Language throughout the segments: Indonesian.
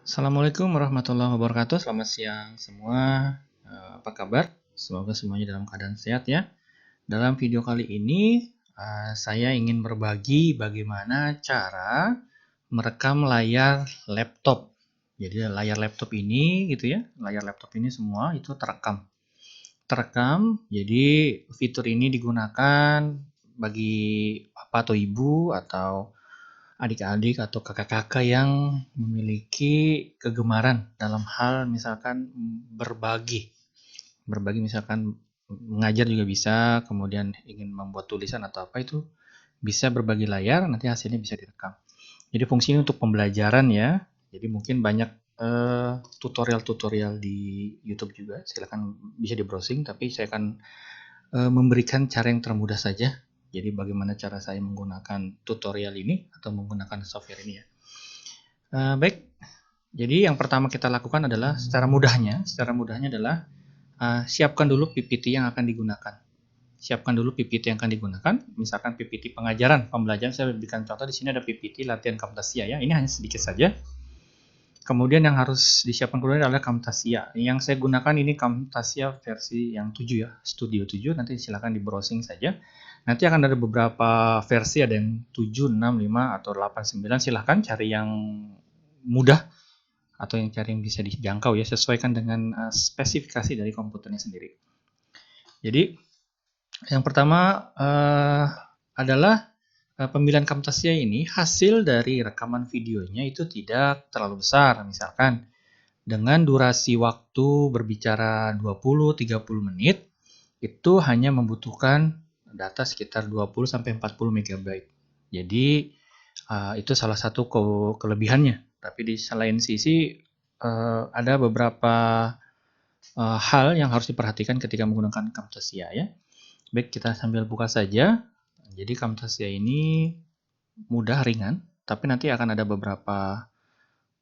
Assalamualaikum warahmatullahi wabarakatuh. Selamat siang semua. Apa kabar? Semoga semuanya dalam keadaan sehat ya. Dalam video kali ini saya ingin berbagi bagaimana cara merekam layar laptop. Jadi layar laptop ini gitu ya, layar laptop ini semua itu terekam. Terekam. Jadi fitur ini digunakan bagi bapak atau ibu atau adik-adik atau kakak-kakak yang memiliki kegemaran dalam hal misalkan berbagi misalkan mengajar juga bisa, kemudian ingin membuat tulisan atau apa itu bisa berbagi layar, nanti hasilnya bisa direkam. Jadi fungsinya untuk pembelajaran ya. Jadi mungkin banyak tutorial-tutorial di YouTube juga, silakan bisa di browsing, tapi saya akan memberikan cara yang termudah saja. Jadi bagaimana cara saya menggunakan tutorial ini atau menggunakan software ini ya. Baik, jadi yang pertama kita lakukan adalah secara mudahnya adalah siapkan dulu PPT yang akan digunakan. Siapkan dulu PPT yang akan digunakan, misalkan PPT pengajaran, pembelajaran. Saya berikan contoh di sini ada PPT latihan Camtasia ya. Ini hanya sedikit saja. Kemudian yang harus disiapkan kemudian adalah Camtasia. Yang saya gunakan ini Camtasia versi yang 7 ya, Studio 7. Nanti silakan di browsing saja. Nanti akan ada beberapa versi, ada yang 7, 6, 5, atau 8, 9. Silahkan cari yang mudah atau yang cari yang bisa dijangkau ya, sesuaikan dengan spesifikasi dari komputernya sendiri. Jadi yang pertama adalah pemilihan Camtasia ini hasil dari rekaman videonya itu tidak terlalu besar, misalkan dengan durasi waktu berbicara 20-30 menit itu hanya membutuhkan data sekitar 20-40 MB. Jadi itu salah satu kelebihannya. Tapi di selain sisi ada beberapa hal yang harus diperhatikan ketika menggunakan Camtasia ya. Baik, kita sambil buka saja. Jadi Camtasia ini mudah, ringan, tapi nanti akan ada beberapa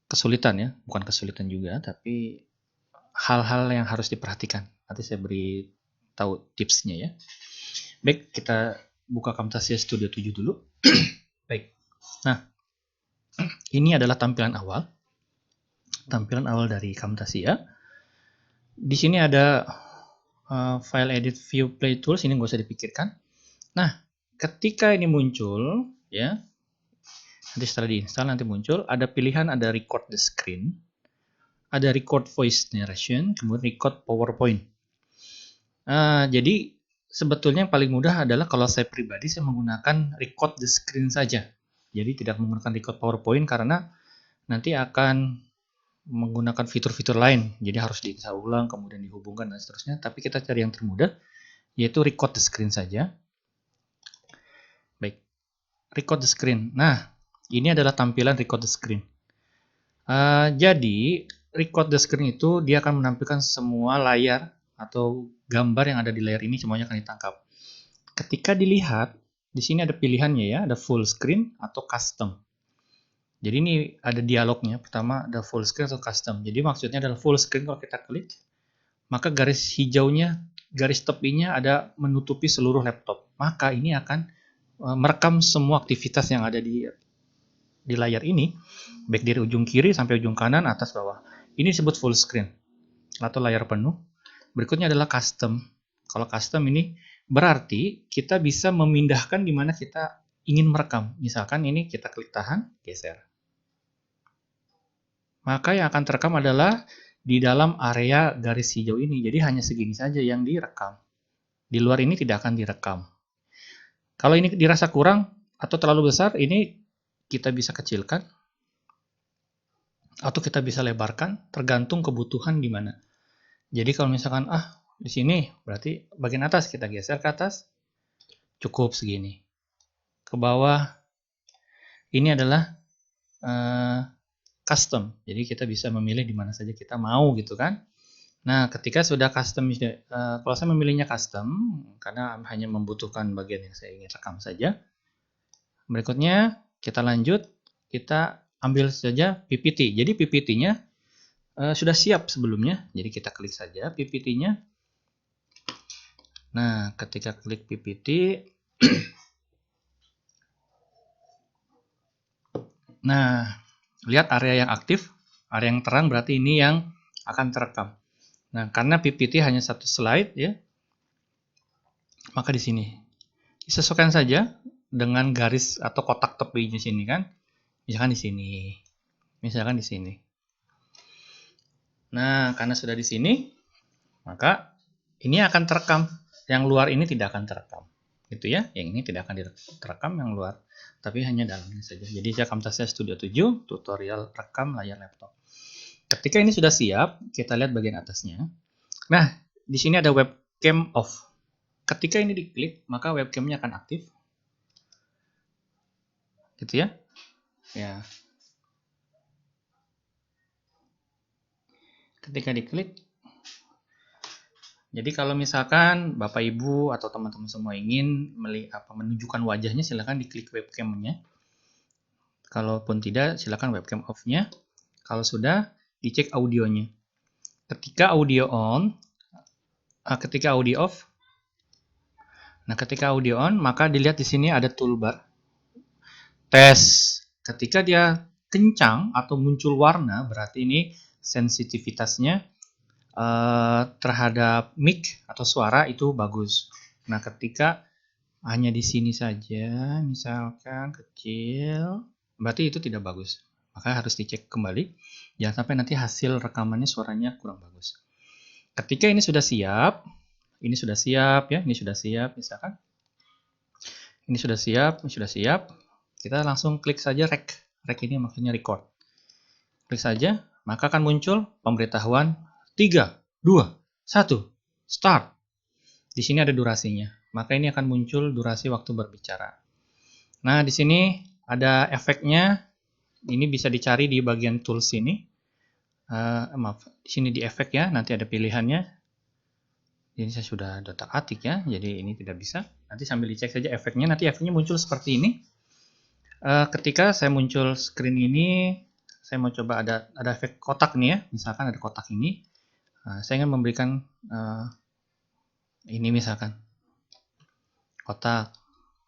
kesulitan ya, bukan kesulitan juga, tapi hal-hal yang harus diperhatikan. Nanti saya beri tahu tipsnya ya. Baik, kita buka Camtasia Studio 7 dulu. Baik. Nah, ini adalah tampilan awal. Tampilan awal dari Camtasia. Di sini ada file edit view play tools, ini nggak usah dipikirkan. Nah, ketika ini muncul ya, nanti setelah diinstal nanti muncul ada pilihan, ada record the screen, ada record voice narration, kemudian record PowerPoint. Jadi sebetulnya yang paling mudah adalah kalau saya pribadi saya menggunakan record the screen saja. Jadi tidak menggunakan record PowerPoint karena nanti akan menggunakan fitur-fitur lain. Jadi harus diinstal ulang, kemudian dihubungkan dan seterusnya. Tapi kita cari yang termudah, yaitu record the screen saja. Baik, record the screen. Nah, ini adalah tampilan record the screen. Jadi, record the screen itu dia akan menampilkan semua layar atau gambar yang ada di layar ini semuanya akan ditangkap. Ketika dilihat, di sini ada pilihannya ya, ada full screen atau custom. Jadi ini ada dialognya. Pertama ada full screen atau custom. Jadi maksudnya adalah full screen kalau kita klik, maka garis hijaunya, garis tepinya ada menutupi seluruh laptop. Maka ini akan merekam semua aktivitas yang ada di layar ini, baik dari ujung kiri sampai ujung kanan, atas, bawah. Ini disebut full screen atau layar penuh. Berikutnya adalah custom. Kalau custom ini berarti kita bisa memindahkan di mana kita ingin merekam. Misalkan ini kita klik tahan, geser. Maka yang akan terekam adalah di dalam area garis hijau ini. Jadi hanya segini saja yang direkam. Di luar ini tidak akan direkam. Kalau ini dirasa kurang atau terlalu besar, ini kita bisa kecilkan atau kita bisa lebarkan, tergantung kebutuhan di mana. Jadi kalau misalkan di sini berarti bagian atas kita geser ke atas, cukup segini. Ke bawah ini adalah custom. Jadi kita bisa memilih di mana saja kita mau gitu kan. Nah, ketika sudah custom, kalau saya memilihnya custom karena hanya membutuhkan bagian yang saya ingin rekam saja. Berikutnya kita lanjut, kita ambil saja PPT. Jadi PPT-nya sudah siap sebelumnya. Jadi kita klik saja PPT-nya. Nah, ketika klik PPT, nah, lihat area yang aktif. Area yang terang berarti ini yang akan terekam. Nah, karena PPT hanya satu slide ya, maka di sini disesuaikan saja dengan garis atau kotak tepi di sini kan. Misalkan di sini. Misalkan di sini. Nah, karena sudah di sini, maka ini akan terekam. Yang luar ini tidak akan terekam. Gitu ya. Yang ini tidak akan terekam yang luar, tapi hanya dalamnya saja. Jadi saya Camtasia Studio 7, tutorial rekam layar laptop. Ketika ini sudah siap, kita lihat bagian atasnya. Nah, di sini ada webcam off. Ketika ini diklik, maka webcamnya akan aktif. Gitu ya. Ya. Ketika diklik, jadi kalau misalkan Bapak Ibu atau teman-teman semua ingin menunjukkan wajahnya, silakan diklik webcamnya. Kalaupun tidak, silakan webcam off-nya. Kalau sudah, dicek audionya. Ketika audio on, ketika audio off, nah ketika audio on, maka dilihat di sini ada toolbar. Tes. Ketika dia kencang atau muncul warna, berarti ini sensitivitasnya terhadap mic atau suara itu bagus. Nah, ketika hanya di sini saja, misalkan kecil, berarti itu tidak bagus. Maka harus dicek kembali, jangan sampai nanti hasil rekamannya suaranya kurang bagus. Ketika ini sudah siap ya, ini sudah siap, misalkan. Ini sudah siap, kita langsung klik saja rec. Rec ini maksudnya record. Klik saja, maka akan muncul pemberitahuan 3, 2, 1, start. Di sini ada durasinya. Maka ini akan muncul durasi waktu berbicara. Nah, di sini ada efeknya. Ini bisa dicari di bagian tools ini. Maaf, di sini di efek ya, nanti ada pilihannya. Ini saya sudah otak-atik ya, jadi ini tidak bisa. Nanti sambil dicek saja efeknya, nanti efeknya muncul seperti ini. Ketika saya muncul screen ini, saya mau coba ada efek kotak nih ya, misalkan ada kotak ini. Saya ingin memberikan ini misalkan kotak,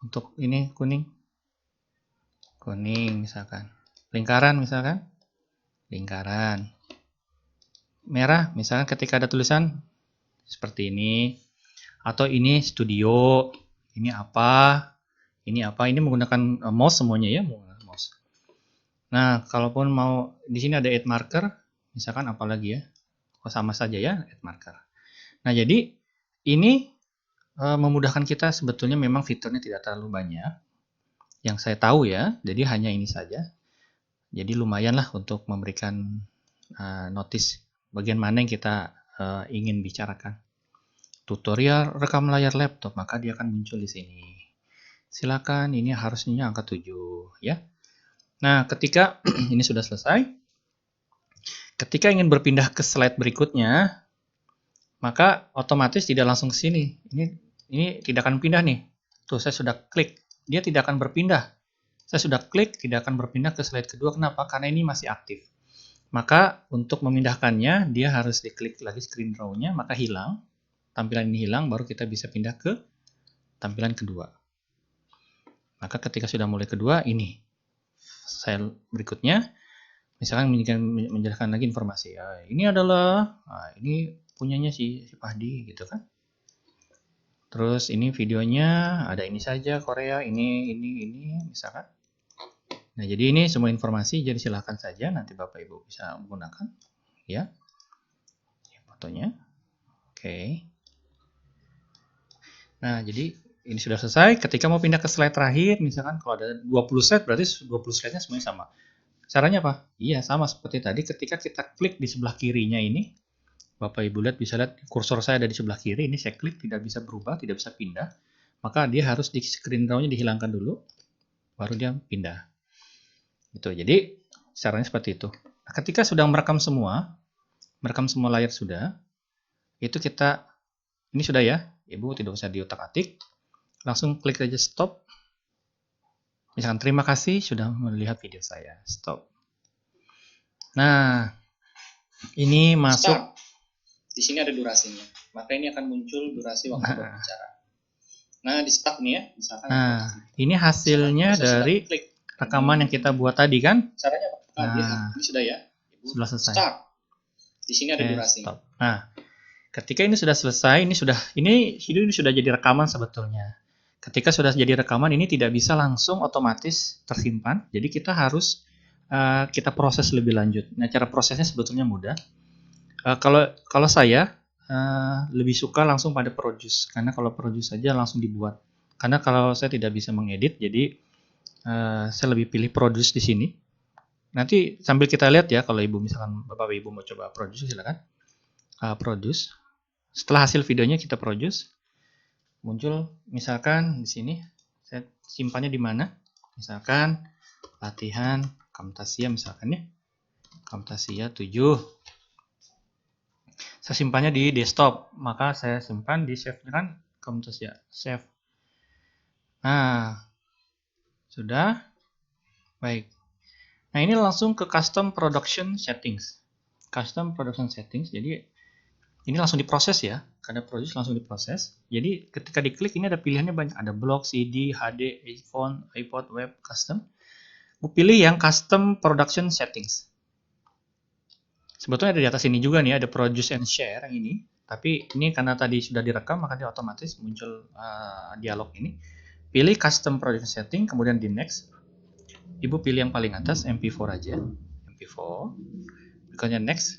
untuk ini kuning misalkan, lingkaran misalkan, lingkaran merah misalkan ketika ada tulisan seperti ini, atau ini studio, ini apa, ini menggunakan mouse semuanya ya, menggunakan mouse. Nah, kalaupun mau di sini ada add marker, misalkan apa lagi ya, sama saja ya add marker. Nah, jadi ini memudahkan kita, sebetulnya memang fiturnya tidak terlalu banyak yang saya tahu ya, jadi hanya ini saja. Jadi lumayanlah untuk memberikan notice bagian mana yang kita ingin bicarakan. Tutorial rekam layar laptop, maka dia akan muncul di sini. Silakan, ini harusnya angka 7 ya. Nah, ketika ini sudah selesai, ketika ingin berpindah ke slide berikutnya, maka otomatis tidak langsung ke sini. Ini tidak akan pindah nih. Tuh, saya sudah klik, dia tidak akan berpindah. Saya sudah klik, tidak akan berpindah ke slide kedua. Kenapa? Karena ini masih aktif. Maka untuk memindahkannya, dia harus diklik lagi screen row-nya, maka hilang. Tampilan ini hilang, baru kita bisa pindah ke tampilan kedua. Maka ketika sudah mulai kedua, ini saya berikutnya, misalkan menjelaskan lagi informasi. Ini adalah, ini punyanya si Pahdi gitu kan. Terus ini videonya ada ini saja Korea, ini misalkan. Nah, jadi ini semua informasi, jadi silakan saja nanti Bapak Ibu bisa menggunakan ya. Fotonya. Oke. Nah, jadi ini sudah selesai. Ketika mau pindah ke slide terakhir, misalkan kalau ada 20 slide, berarti 20 slide-nya semuanya sama. Caranya apa? Iya, sama seperti tadi. Ketika kita klik di sebelah kirinya ini, Bapak Ibu lihat, bisa lihat kursor saya ada di sebelah kiri. Ini saya klik, tidak bisa berubah, tidak bisa pindah. Maka dia harus di screen row-nya dihilangkan dulu, baru dia pindah. Gitu. Jadi caranya seperti itu. Nah, ketika sudah merekam semua layar sudah, itu kita, ini sudah ya, Ibu tidak usah diotak-atik, langsung klik aja stop. Misalkan terima kasih sudah melihat video saya, stop. Nah, ini masuk. Start. Di sini ada durasinya, maka ini akan muncul durasi waktu berbicara. Nah, di start nih ya, misalkan. Nah, ini hasilnya dari rekaman yang kita buat tadi kan. Caranya apa? Nah, ini sudah ya. Sudah selesai. Start. Di sini ada durasi. Stop. Nah, ketika ini sudah selesai, ini video ini sudah jadi rekaman sebetulnya. Ketika sudah jadi rekaman, ini tidak bisa langsung otomatis tersimpan. Jadi kita harus kita proses lebih lanjut. Nah, cara prosesnya sebetulnya mudah. Kalau saya lebih suka langsung pada produce, karena kalau produce saja langsung dibuat. Karena kalau saya tidak bisa mengedit, jadi saya lebih pilih produce di sini. Nanti sambil kita lihat ya, kalau ibu misalkan bapak ibu mau coba produce, silakan produce. Setelah hasil videonya kita produce, muncul misalkan di sini. Saya simpannya di mana? Misalkan latihan Camtasia misalkan ya, Camtasia 7. Saya simpannya di desktop, maka saya simpan di save-nya kan Camtasia save. Nah, sudah baik. Nah, ini langsung ke custom production settings. Custom production settings. Jadi ini langsung diproses ya, karena produce langsung diproses. Jadi ketika diklik ini ada pilihannya banyak, ada block, CD, HD, iPhone, iPod, web, custom. Bu pilih yang custom production settings. Sebetulnya ada di atas ini juga nih, ada produce and share yang ini. Tapi ini karena tadi sudah direkam, maka dia otomatis muncul dialog ini. Pilih custom production setting, kemudian di next. Ibu pilih yang paling atas, MP4 aja. MP4. Berikutnya next.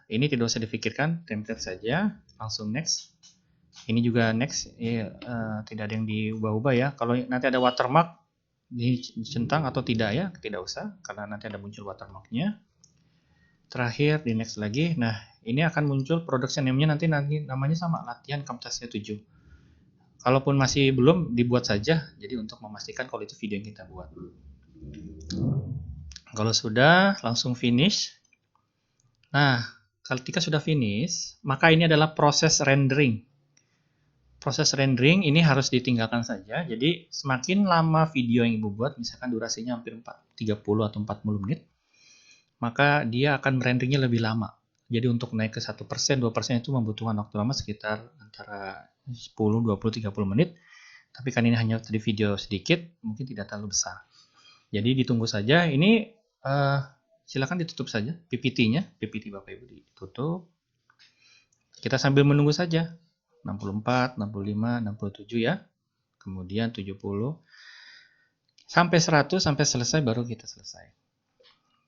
Ini tidak usah difikirkan, template saja, langsung next. Ini juga next, tidak ada yang diubah-ubah ya. Kalau nanti ada watermark dicentang atau tidak ya, tidak usah, karena nanti ada muncul watermarknya. Terakhir di next lagi. Nah, ini akan muncul production name-nya nanti namanya sama, latihan Camtasia 7. Kalaupun masih belum, dibuat saja, jadi untuk memastikan kalau itu video yang kita buat. Kalau sudah, langsung finish. Nah, ketika sudah finish, maka ini adalah proses rendering. Proses rendering ini harus ditinggalkan saja. Jadi semakin lama video yang ibu buat, misalkan durasinya hampir 30 atau 40 menit, maka dia akan renderingnya lebih lama. Jadi untuk naik ke 1%, 2% itu membutuhkan waktu lama sekitar antara 10, 20, 30 menit. Tapi kan ini hanya tadi video sedikit, mungkin tidak terlalu besar. Jadi ditunggu saja. Ini silakan ditutup saja PPT-nya, PPT Bapak Ibu ditutup. Kita sambil menunggu saja. 64, 65, 67 ya. Kemudian 70. Sampai 100, sampai selesai baru kita selesai.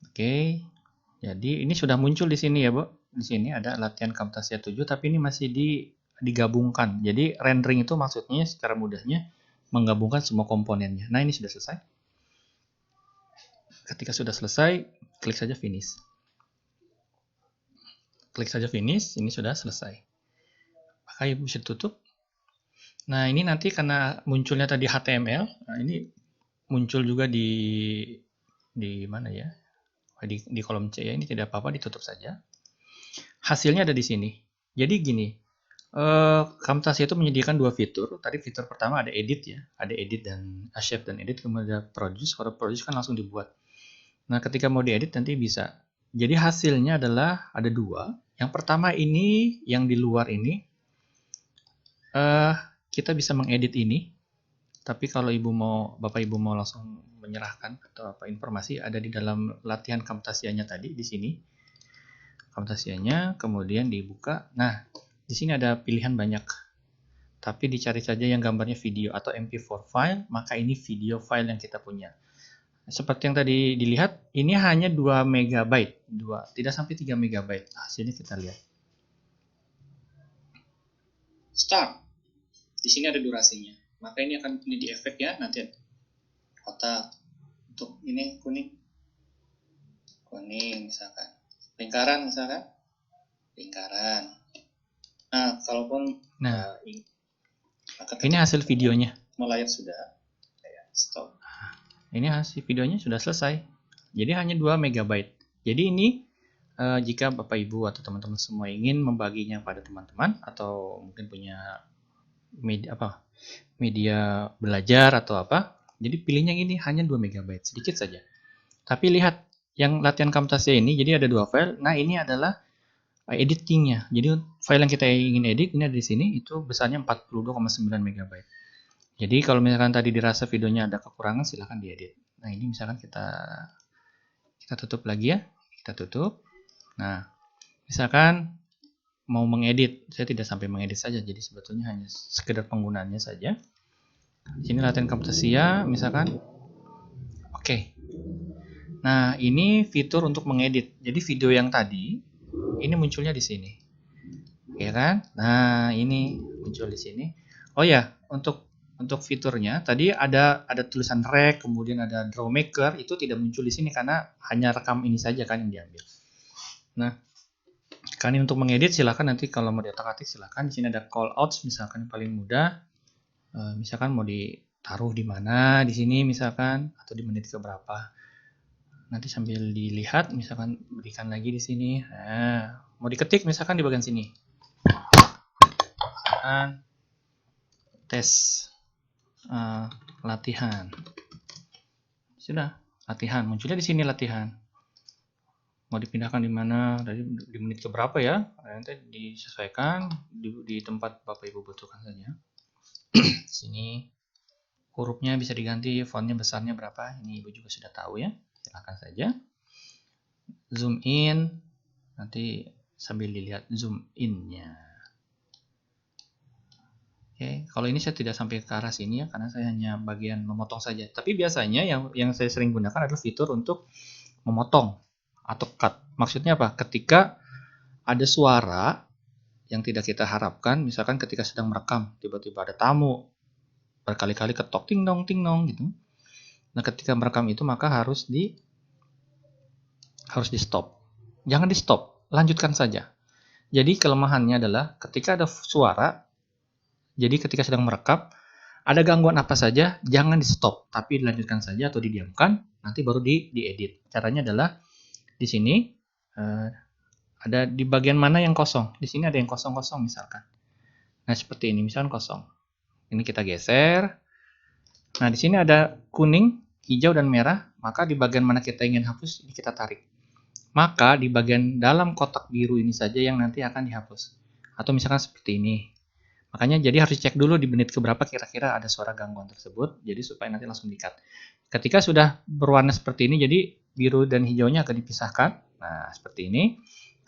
Oke. Jadi ini sudah muncul di sini ya, Bu. Di sini ada latihan Camtasia 7, tapi ini masih digabungkan. Jadi rendering itu maksudnya secara mudahnya menggabungkan semua komponennya. Nah, ini sudah selesai. Ketika sudah selesai, klik saja finish. Klik saja finish, ini sudah selesai. Maka ibu bisa tutup. Nah, ini nanti karena munculnya tadi HTML, nah ini muncul juga di mana ya? Di kolom C ya, ini tidak apa-apa, ditutup saja. Hasilnya ada di sini. Jadi gini, Camtasia itu menyediakan dua fitur. Tadi fitur pertama ada edit ya, ada edit dan shape dan edit, kemudian ada produce. Kalau produce kan langsung dibuat. Nah, ketika mau diedit nanti bisa. Jadi hasilnya adalah ada dua. Yang pertama ini, yang di luar ini, kita bisa mengedit ini. Tapi kalau Bapak Ibu mau langsung menyerahkan atau apa informasi, ada di dalam latihan Camtasia-nya tadi di sini. Camtasia-nya kemudian dibuka. Nah, di sini ada pilihan banyak. Tapi dicari saja yang gambarnya video atau MP4 file, maka ini video file yang kita punya. Seperti yang tadi dilihat, ini hanya 2 MB, tidak sampai 3 MB. Hasilnya kita lihat. Start. Di sini ada durasinya. Maka ini akan di efek ya, nanti kotak. Untuk ini kuning misalkan. Lingkaran misalkan. Lingkaran. Nah, kalaupun ini hasil videonya. Melayar sudah. Stop. Ini hasil videonya sudah selesai. Jadi hanya 2 MB. Jadi ini jika Bapak Ibu atau teman-teman semua ingin membaginya pada teman-teman atau mungkin punya media belajar atau apa, jadi pilihnya ini hanya 2 MB, sedikit saja. Tapi lihat yang latihan Camtasia ini, jadi ada 2 file. Nah, ini adalah editingnya. Jadi file yang kita ingin edit ini ada di sini, itu besarnya 42,9 MB. Jadi kalau misalkan tadi dirasa videonya ada kekurangan, silahkan diedit. Nah, ini misalkan kita Kita tutup lagi ya. Kita tutup. Nah, misalkan mau mengedit, saya tidak sampai mengedit saja, jadi sebetulnya hanya sekedar penggunaannya saja. Di sini latihan Camtasia, misalkan. Oke. Nah, ini fitur untuk mengedit. Jadi video yang tadi ini munculnya di sini. Oke kan? Nah, ini muncul di sini. Oh ya, untuk fiturnya tadi ada tulisan rec, kemudian ada draw maker, itu tidak muncul di sini karena hanya rekam ini saja kan yang diambil. Nah, kan untuk mengedit silakan nanti kalau mau diotak-atik silakan. Di sini ada call outs misalkan yang paling mudah. Misalkan mau ditaruh di mana di sini misalkan atau di menit ke berapa. Nanti sambil dilihat misalkan berikan lagi di sini. Nah, mau diketik misalkan di bagian sini. Misalkan tes latihan. Sudah, latihan. Munculnya di sini latihan. Mau dipindahkan di mana, di menit ke berapa ya, nanti disesuaikan di tempat Bapak Ibu butuhkan saja. Di sini hurufnya bisa diganti, fontnya besarnya berapa, ini Ibu juga sudah tahu ya, silakan saja. Zoom in, nanti sambil dilihat zoom in-nya. Oke, kalau ini saya tidak sampai ke arah sini ya, karena saya hanya bagian memotong saja. Tapi biasanya yang saya sering gunakan adalah fitur untuk memotong atau cut. Maksudnya apa? Ketika ada suara yang tidak kita harapkan, misalkan ketika sedang merekam, tiba-tiba ada tamu, berkali-kali ketok ting dong gitu. Nah, ketika merekam itu maka harus di stop. Jangan di stop, lanjutkan saja. Jadi kelemahannya adalah ketika ada suara, jadi ketika sedang merekam, ada gangguan apa saja, jangan di stop, tapi dilanjutkan saja atau didiamkan, nanti baru diedit. Caranya adalah di sini ada di bagian mana yang kosong. Di sini ada yang kosong-kosong misalkan. Nah, seperti ini, misalkan kosong. Ini kita geser. Nah, di sini ada kuning, hijau, dan merah. Maka di bagian mana kita ingin hapus, ini kita tarik. Maka di bagian dalam kotak biru ini saja yang nanti akan dihapus. Atau misalkan seperti ini. Makanya jadi harus cek dulu di menit keberapa kira-kira ada suara gangguan tersebut. Jadi supaya nanti langsung di-cut. Ketika sudah berwarna seperti ini, jadi biru dan hijaunya akan dipisahkan. Nah, seperti ini.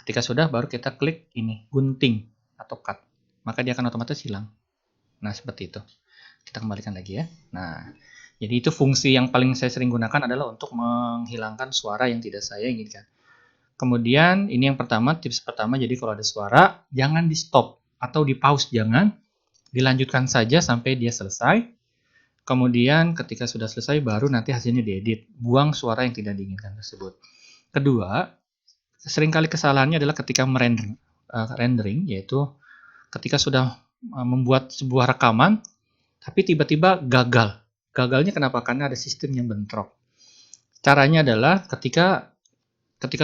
Ketika sudah, baru kita klik ini, gunting atau cut. Maka dia akan otomatis hilang. Nah, seperti itu. Kita kembalikan lagi ya. Nah, jadi itu fungsi yang paling saya sering gunakan adalah untuk menghilangkan suara yang tidak saya inginkan. Kemudian, ini yang pertama, tips pertama, jadi kalau ada suara, jangan di stop atau di pause, jangan. Dilanjutkan saja sampai dia selesai. Kemudian, ketika sudah selesai, baru nanti hasilnya diedit. Buang suara yang tidak diinginkan tersebut. Kedua, seringkali kesalahannya adalah ketika rendering, yaitu ketika sudah membuat sebuah rekaman, tapi tiba-tiba gagal. Gagalnya kenapa? Karena ada sistem yang bentrok. Caranya adalah ketika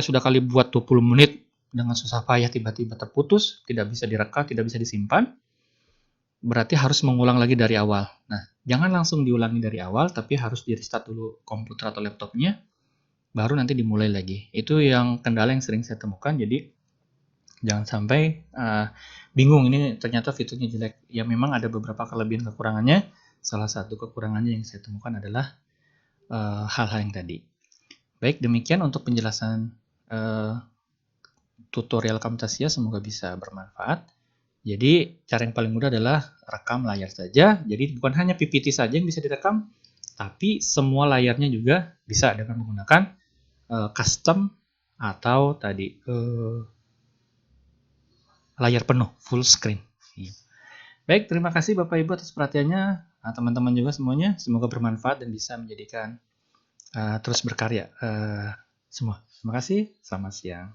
sudah kali buat 20 menit dengan susah payah tiba-tiba terputus, tidak bisa direkam, tidak bisa disimpan, berarti harus mengulang lagi dari awal. Nah, jangan langsung diulangi dari awal, tapi harus di-restart dulu komputer atau laptopnya, baru nanti dimulai lagi. Itu yang kendala yang sering saya temukan, jadi jangan sampai bingung ini ternyata fiturnya jelek. Ya memang ada beberapa kelebihan kekurangannya. Salah satu kekurangannya yang saya temukan adalah hal-hal yang tadi. Baik, demikian untuk penjelasan tutorial Camtasia, semoga bisa bermanfaat. Jadi cara yang paling mudah adalah rekam layar saja. Jadi bukan hanya PPT saja yang bisa direkam, tapi semua layarnya juga bisa dengan menggunakan custom atau tadi layar penuh, full screen. Baik, terima kasih Bapak Ibu atas perhatiannya. Teman-teman juga semuanya, semoga bermanfaat dan bisa menjadikan terus berkarya semua. Terima kasih, selamat siang.